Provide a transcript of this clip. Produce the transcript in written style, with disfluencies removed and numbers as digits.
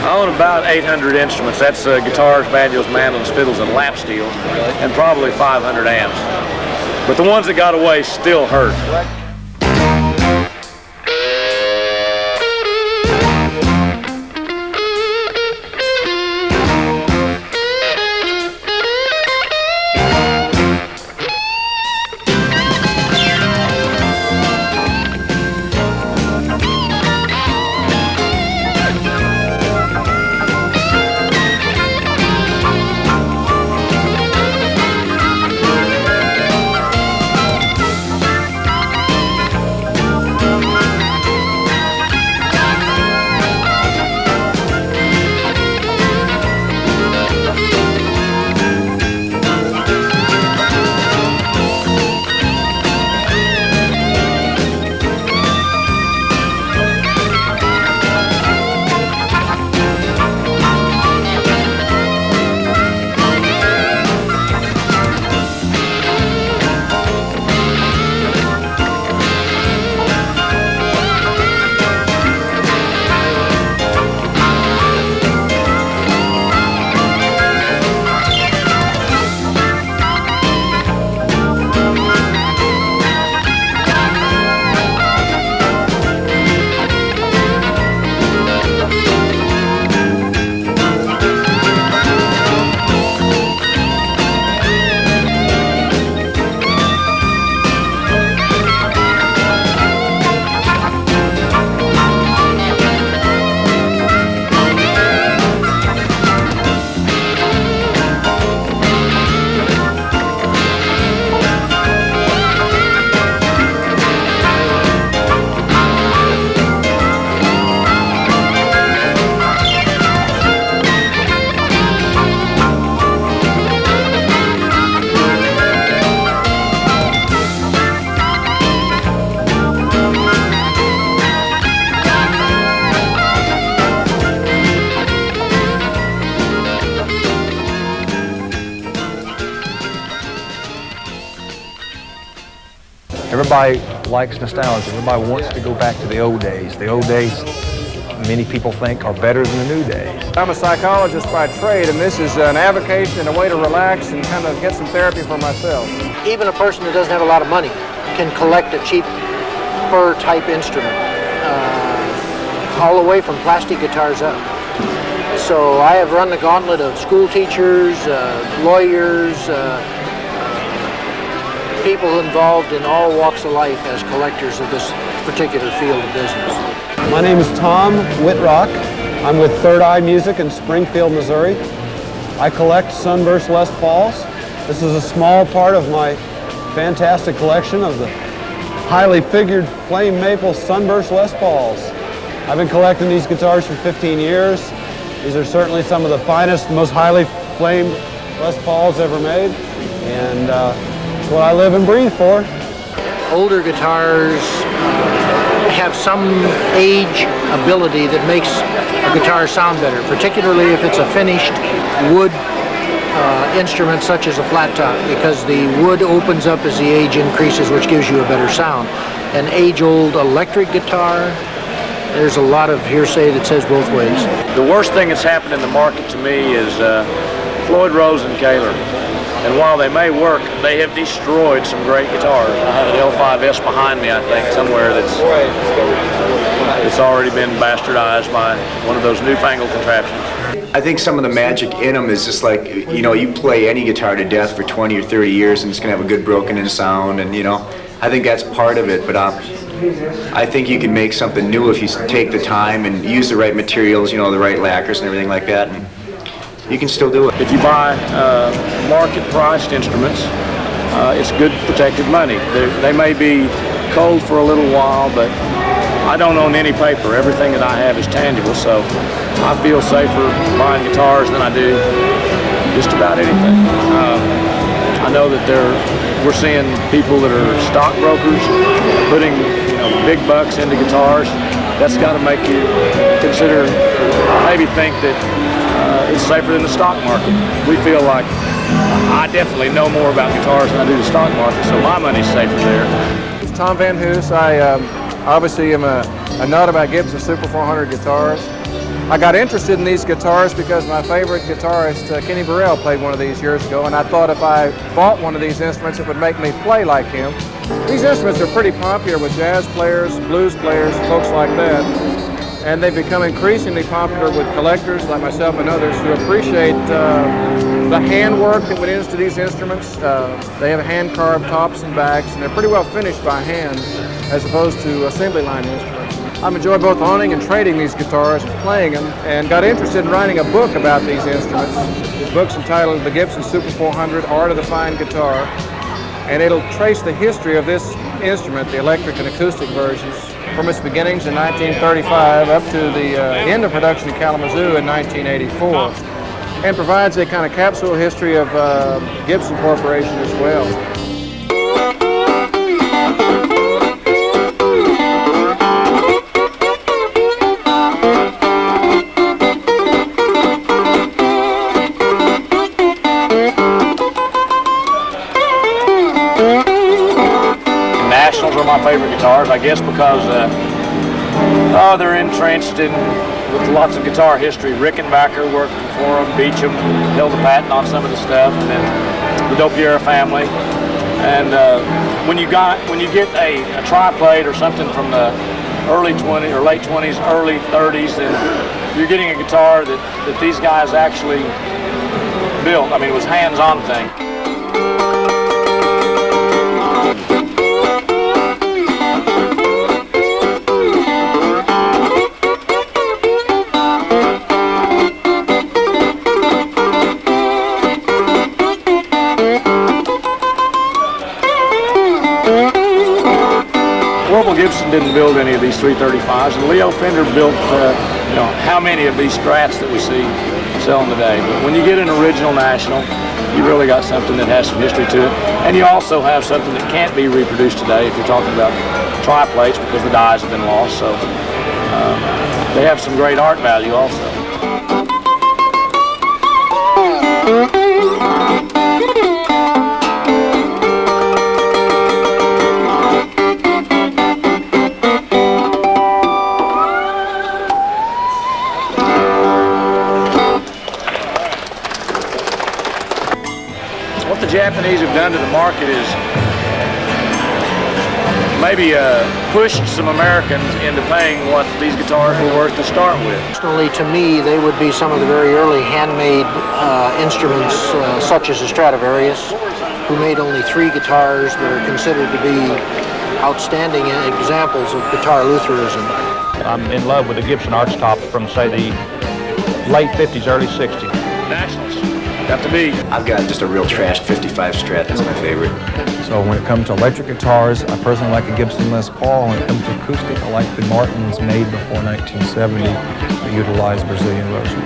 I own about 800 instruments. That's guitars, banjos, mandolins, fiddles, and lap steel, and probably 500 amps. But the ones that got away still hurt. Everybody likes nostalgia. Everybody wants to go back to the old days. The old days, many people think, are better than the new days. I'm a psychologist by trade, and this is an avocation and a way to relax and kind of get some therapy for myself. Even a person that doesn't have a lot of money can collect a cheap fur-type instrument, all the way from plastic guitars up. So I have run the gauntlet of school teachers, lawyers, people involved in all walks of life as collectors of this particular field of business. My name is Tom Whitrock. I'm with Third Eye Music in Springfield, Missouri. I collect Sunburst Les Pauls. This is a small part of my fantastic collection of the highly figured flame maple Sunburst Les Pauls. I've been collecting these guitars for 15 years. These are certainly some of the finest, most highly flamed Les Pauls ever made, and it's what I live and breathe for. Older guitars have some age ability that makes a guitar sound better, particularly if it's a finished wood instrument such as a flat top, because the wood opens up as the age increases, which gives you a better sound. An age-old electric guitar, there's a lot of hearsay that says both ways. The worst thing that's happened in the market to me is Floyd Rose and Kaler. And while they may work, they have destroyed some great guitars. I have an L5S behind me, I think, somewhere that's already been bastardized by one of those newfangled contraptions. I think some of the magic in them is just like, you know, you play any guitar to death for 20 or 30 years and it's going to have a good broken-in sound, and, you know, I think that's part of it, but I think you can make something new if you take the time and use the right materials, you know, the right lacquers and everything like that. And you can still do it. If you buy market-priced instruments, it's good protected money. They may be cold for a little while, but I don't own any paper. Everything that I have is tangible, so I feel safer buying guitars than I do just about anything. I know that we're seeing people that are stockbrokers putting, you know, big bucks into guitars. That's got to make you consider, maybe think that it's safer than the stock market. We feel like I definitely know more about guitars than I do the stock market, so my money's safer there. It's Tom Van Hoos. I obviously am a nut about Gibson Super 400 guitars. I got interested in these guitars because my favorite guitarist, Kenny Burrell, played one of these years ago, and I thought if I bought one of these instruments, it would make me play like him. These instruments are pretty popular with jazz players, blues players, folks like that, and they've become increasingly popular with collectors like myself and others who appreciate the handwork that went into these instruments. They have hand-carved tops and backs, and they're pretty well finished by hand as opposed to assembly line instruments. I've enjoyed both owning and trading these guitars and playing them, and got interested in writing a book about these instruments. This book's entitled The Gibson Super 400, Art of the Fine Guitar, and it'll trace the history of this instrument, the electric and acoustic versions, from its beginnings in 1935 up to the end of production in Kalamazoo in 1984, and provides a kind of capsule history of Gibson Corporation as well. Nationals are my favorite guitars, I guess, because they're entrenched with lots of guitar history. Rickenbacker worked for them, Beecham held the patent on some of the stuff, and then the Dopiera family. And when you get a tri-plate or something from the early 20s or late 20s, early 30s, then you're getting a guitar that these guys actually built. I mean, it was hands-on thing. Gibson didn't build any of these 335s, and Leo Fender built, how many of these Strats that we see selling today. But when you get an original National, you really got something that has some history to it, and you also have something that can't be reproduced today if you're talking about tri-plates because the dies have been lost. So they have some great art value also. What the Japanese have done to the market is maybe pushed some Americans into paying what these guitars were worth to start with. Personally, to me, they would be some of the very early handmade instruments, such as the Stradivarius, who made only 3 guitars that are considered to be outstanding examples of guitar Lutheranism. I'm in love with the Gibson archtop from, say, the late 50s, early 60s. Nationals. Got to be. I've got just a real trashed 55 Strat. That's my favorite. So when it comes to electric guitars, I personally like a Gibson Les Paul. When it comes to acoustic, I like the Martins made before 1970 that utilize Brazilian rosewood.